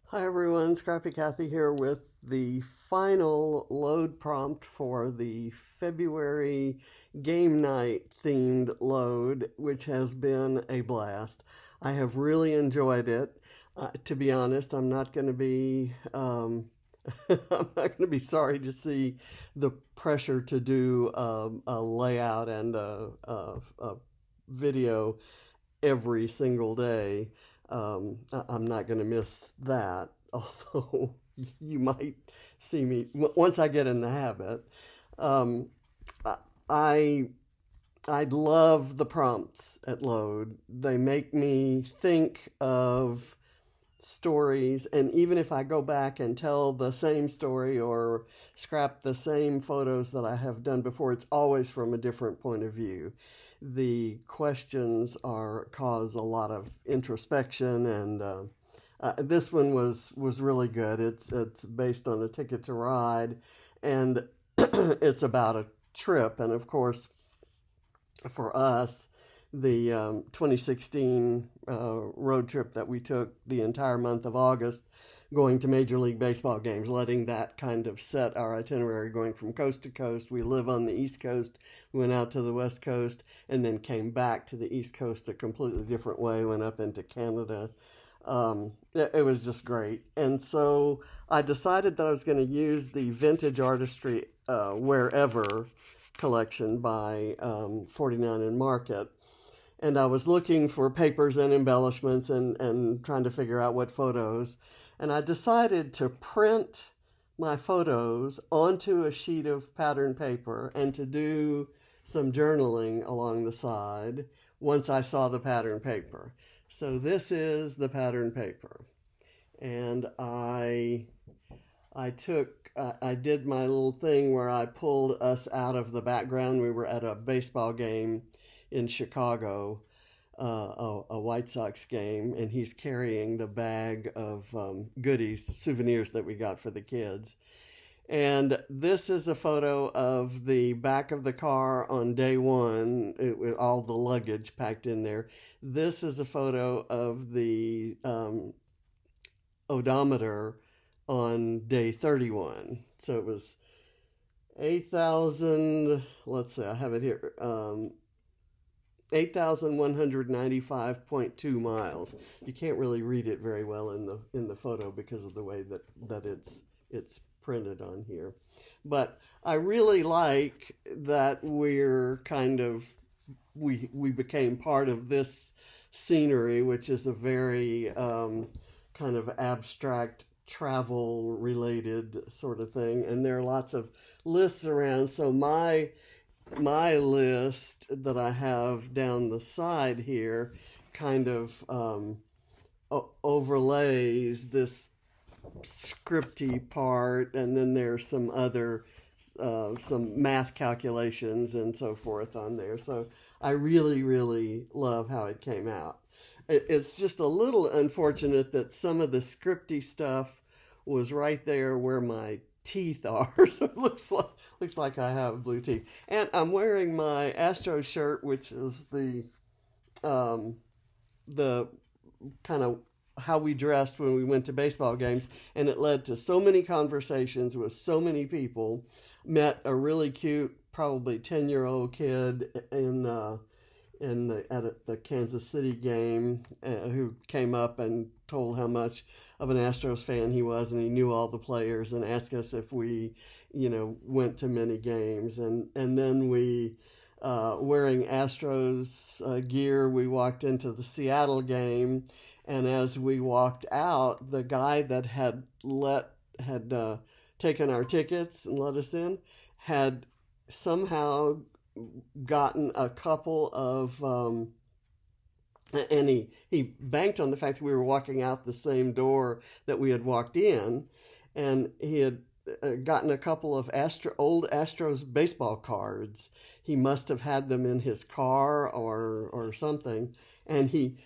Hi everyone, Scrappy Kathy here with the final load prompt for the February game night themed load, which has been a blast. I have really enjoyed it. To be honest, I'm not going to be I'm not going to be sorry to see the pressure to do a layout and a video every single day. I'm not going to miss that, although you might see me once I get in the habit. Um, I I love the prompts at Load. They make me think of stories, and even if I go back and tell the same story or scrap the same photos that I have done before, it's always from a different point of view. The questions are cause a lot of introspection, and this one was really good. It's based on a Ticket to Ride, and it's about a trip, and of course for us, the 2016 road trip that we took the entire month of August, going to Major League Baseball games, letting that kind of set our itinerary going from coast to coast. We live on the East Coast, we went out to the West Coast, and then came back to the East Coast a completely different way, went up into Canada. It was just great. And so I decided that I was going to use the Vintage Artistry Wherever collection by 49 and Market. And I was looking for papers and embellishments and trying to figure out what photos. And I decided to print my photos onto a sheet of pattern paper and to do some journaling along the side once I saw the pattern paper. So this is the pattern paper. And I did my little thing where I pulled us out of the background. We were at a baseball game in Chicago, a White Sox game, and he's carrying the bag of goodies, souvenirs that we got for the kids. And this is a photo of the back of the car on day one, with all the luggage packed in there. This is a photo of the odometer on day 31. So it was 8,000, let's see, I have it here, 8,195.2 miles. You can't really read it very well in the photo because of the way that it's printed on here. But I really like that we're kind of we became part of this scenery, which is a very kind of abstract travel related sort of thing, and there are lots of lists around. So my list that I have down the side here kind of overlays this scripty part, and then there's some other some math calculations and so forth on there. So I really love how it came out. It's just a little unfortunate that some of the scripty stuff was right there where my teeth are. So it looks like I have blue teeth. And I'm wearing my Astro shirt, which is the kind of how we dressed when we went to baseball games, and it led to so many conversations with so many people. Met a really cute, probably 10-year-old kid at the Kansas City game who came up and told how much of an Astros fan he was, and he knew all the players, and asked us if we, went to many games, and then we. Wearing Astros gear, we walked into the Seattle game, and as we walked out, the guy that had taken our tickets and let us in had somehow gotten a couple of and he banked on the fact that we were walking out the same door that we had walked in, and he had gotten a couple of old Astros baseball cards. He must have had them in his car or something, and he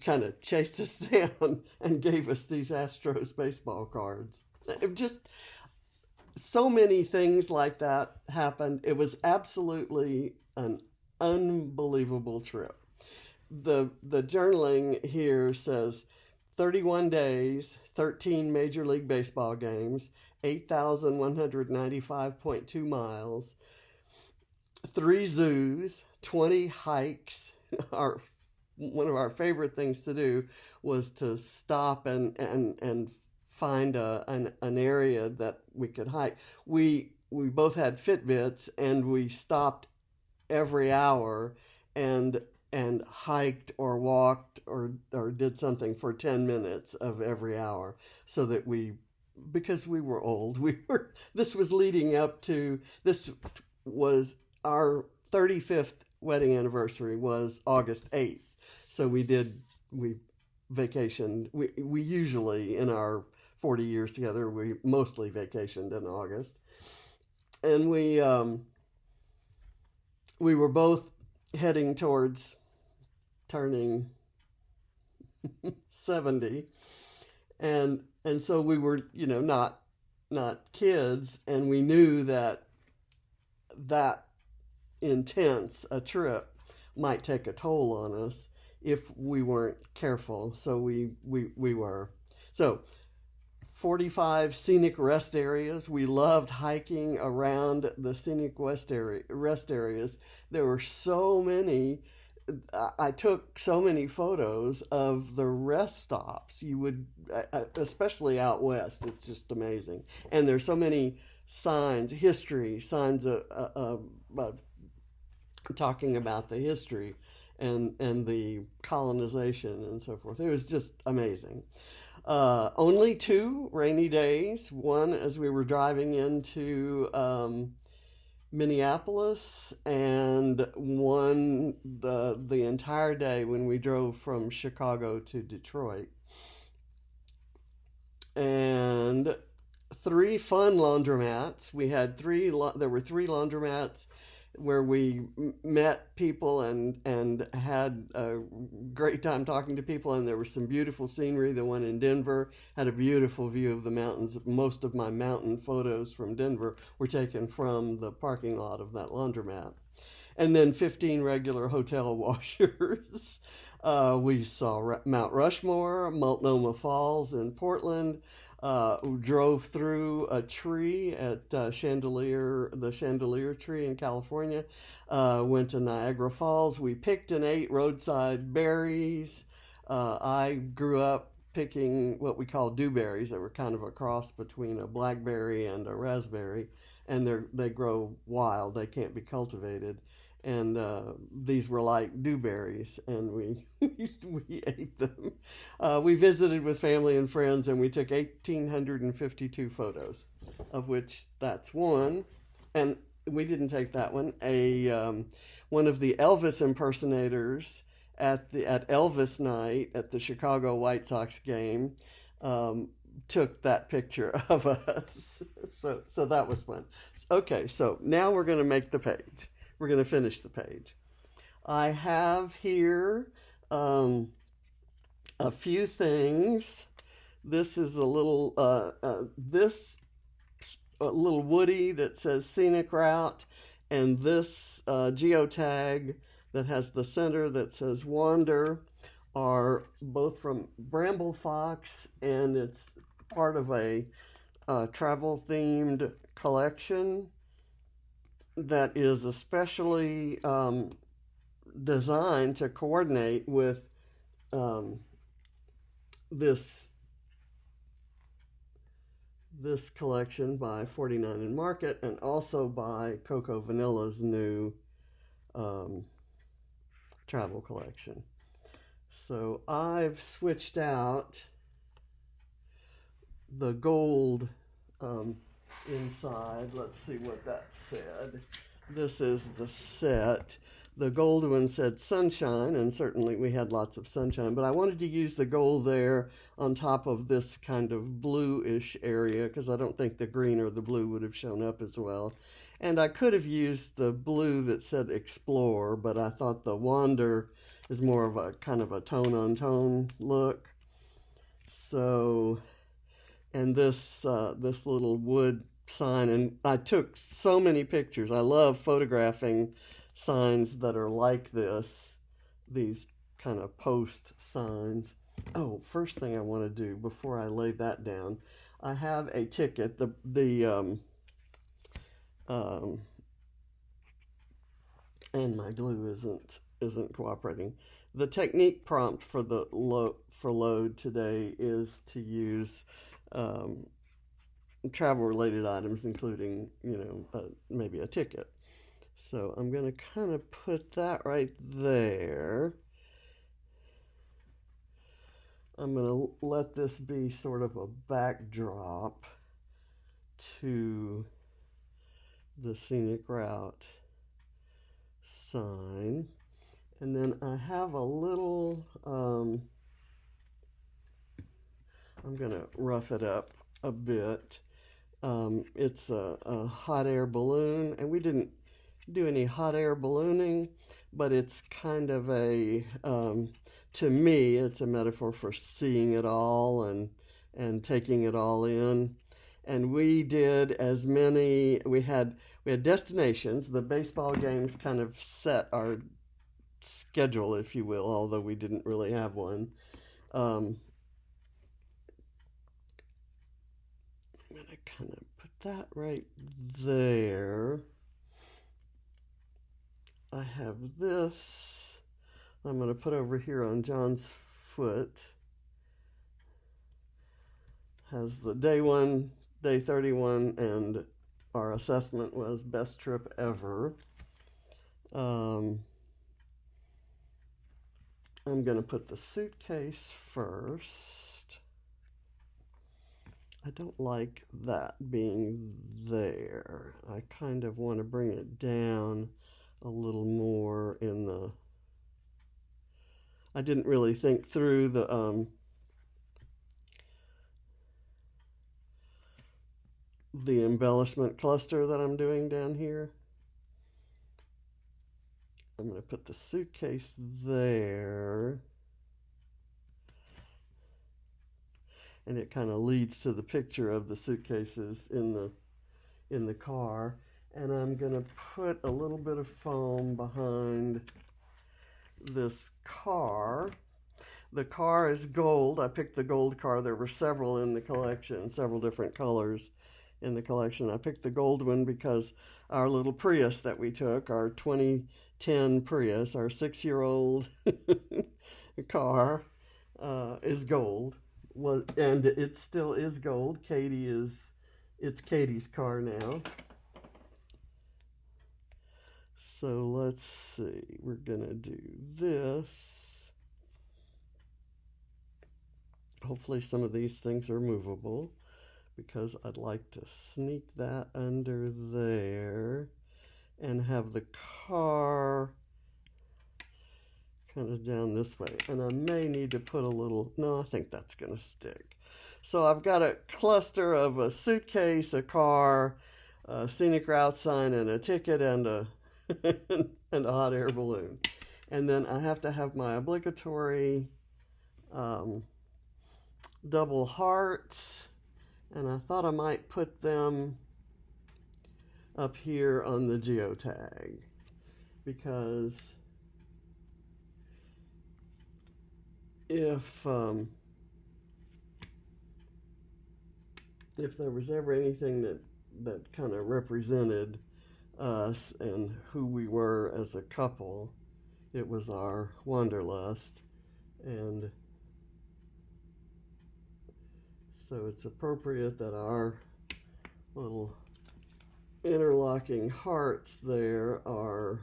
kind of chased us down and gave us these Astros baseball cards. It just so many things like that happened. It was absolutely an unbelievable trip. The journaling here says 31 days, 13 Major League Baseball games, 8,195.2 miles, 3 zoos, 20 hikes. One of our favorite things to do was to stop and find an area that we could hike. We both had Fitbits, and we stopped every hour and hiked or walked or did something for 10 minutes of every hour, so that because we were old, this was leading up to, this was our 35th wedding anniversary was August 8th. So we vacationed. We usually, in our 40 years together, we mostly vacationed in August. And we were both heading towards turning 70. And so we were, not kids, and we knew that intense a trip might take a toll on us if we weren't careful. So we were. So 45 scenic rest areas. We loved hiking around the scenic rest areas. There were so many. I took so many photos of the rest stops. You would, especially out west, it's just amazing. And there's so many signs, signs of talking about the history and the colonization and so forth. It was just amazing. Only 2 rainy days. One as we were driving into Minneapolis, and one the entire day when we drove from Chicago to Detroit. And 3 fun laundromats. We had there were 3 laundromats where we met people and had a great time talking to people, and there was some beautiful scenery. The one in Denver had a beautiful view of the mountains. Most of my mountain photos from Denver were taken from the parking lot of that laundromat. And then 15 regular hotel washers. We saw Mount Rushmore, Multnomah Falls in Portland. Drove through a tree at the chandelier tree in California. Went to Niagara Falls. We picked and ate roadside berries. I grew up picking what we call dewberries. They were kind of a cross between a blackberry and a raspberry, and they grow wild. They can't be cultivated. And these were like dewberries, and we ate them. We visited with family and friends, and we took 1,852 photos, of which that's one. And we didn't take that one. One of the Elvis impersonators at Elvis night at the Chicago White Sox game took that picture of us. So that was fun. Okay, so now we're going to make the page. We're going to finish the page. I have here a few things. This is a little little woody that says scenic route, and this geotag that has the center that says wander are both from BrambleFox, and it's part of a travel themed collection that is especially designed to coordinate with this collection by 49 and Market, and also by Coco Vanilla's new travel collection. So I've switched out the gold inside. Let's see what that said. This is the set. The gold one said sunshine, and certainly we had lots of sunshine, but I wanted to use the gold there on top of this kind of bluish area, because I don't think the green or the blue would have shown up as well. And I could have used the blue that said explore, but I thought the wander is more of a kind of a tone-on-tone look. So, and this little wood sign, and I took so many pictures. I love photographing signs that are like this, these kind of post signs. Oh, first thing I want to do before I lay that down, I have a ticket. Um, and my glue isn't cooperating. The technique prompt for the load today is to use um, travel related items, including maybe a ticket. So I'm going to kind of put that right there. I'm going to let this be sort of a backdrop to the scenic route sign. And then I have a little, I'm going to rough it up a bit. It's a hot air balloon, and we didn't do any hot air ballooning, but it's kind of to me, it's a metaphor for seeing it all and taking it all in. And we did as many, we had destinations. The baseball games kind of set our schedule, if you will, although we didn't really have one. I'm going to kind of put that right there. I have this. I'm going to put over here on John's foot. Has the day 1, day 31, and our assessment was best trip ever. I'm going to put the suitcase first. I don't like that being there. I kind of want to bring it down a little more in the... I didn't really think through the embellishment cluster that I'm doing down here. I'm going to put the suitcase there. And it kind of leads to the picture of the suitcases in the car. And I'm going to put a little bit of foam behind this car. The car is gold. I picked the gold car. There were several in the collection, several different colors in the collection. I picked the gold one because our little Prius that we took, our 2010 Prius, our 6-year-old car, is gold. And it still is gold. It's Katie's car now. So let's see, we're gonna do this. Hopefully some of these things are movable, because I'd like to sneak that under there and have the car kind of down this way. And I may need to put a little, no, I think that's gonna stick. So I've got a cluster of a suitcase, a car, a scenic route sign, and a ticket, and a and a hot air balloon. And then I have to have my obligatory double hearts, and I thought I might put them up here on the geotag, because if there was ever anything that kind of represented us and who we were as a couple, it was our wanderlust. And so it's appropriate that our little interlocking hearts there are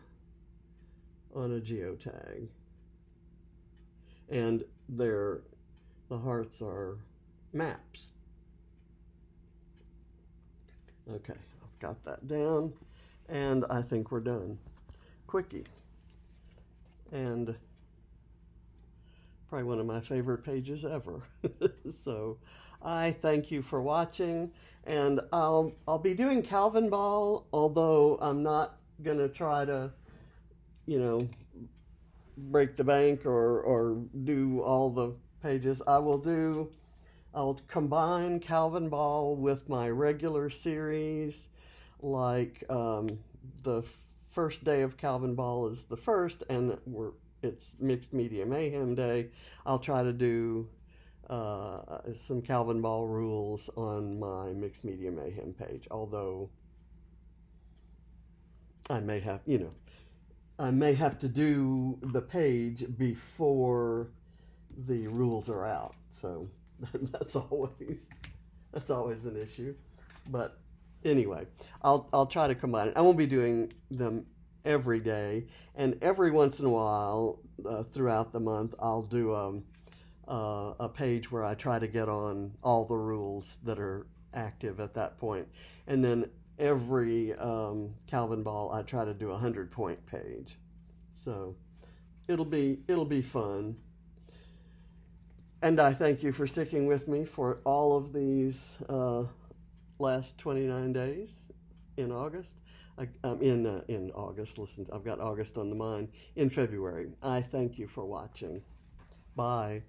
on a geotag, and the hearts are maps. Okay, I've got that down, and I think we're done. Quickie. And probably one of my favorite pages ever. So I thank you for watching, and I'll be doing Calvin Ball, although I'm not gonna try to, break the bank or do all the pages. I'll combine Calvin Ball with my regular series, like the first day of Calvin Ball is the first, and it's Mixed Media Mayhem Day, I'll try to do some Calvin Ball rules on my Mixed Media Mayhem page. Although I may have, I may have to do the page before the rules are out. So that's always an issue. But anyway, I'll try to combine it. I won't be doing them every day, and every once in a while throughout the month I'll do a page where I try to get on all the rules that are active at that point, and then every Calvin Ball I try to do 100-point page. So it'll be fun. And I thank you for sticking with me for all of these last 29 days in August. In August, listen, I've got August on the mind. In February, I thank you for watching. Bye.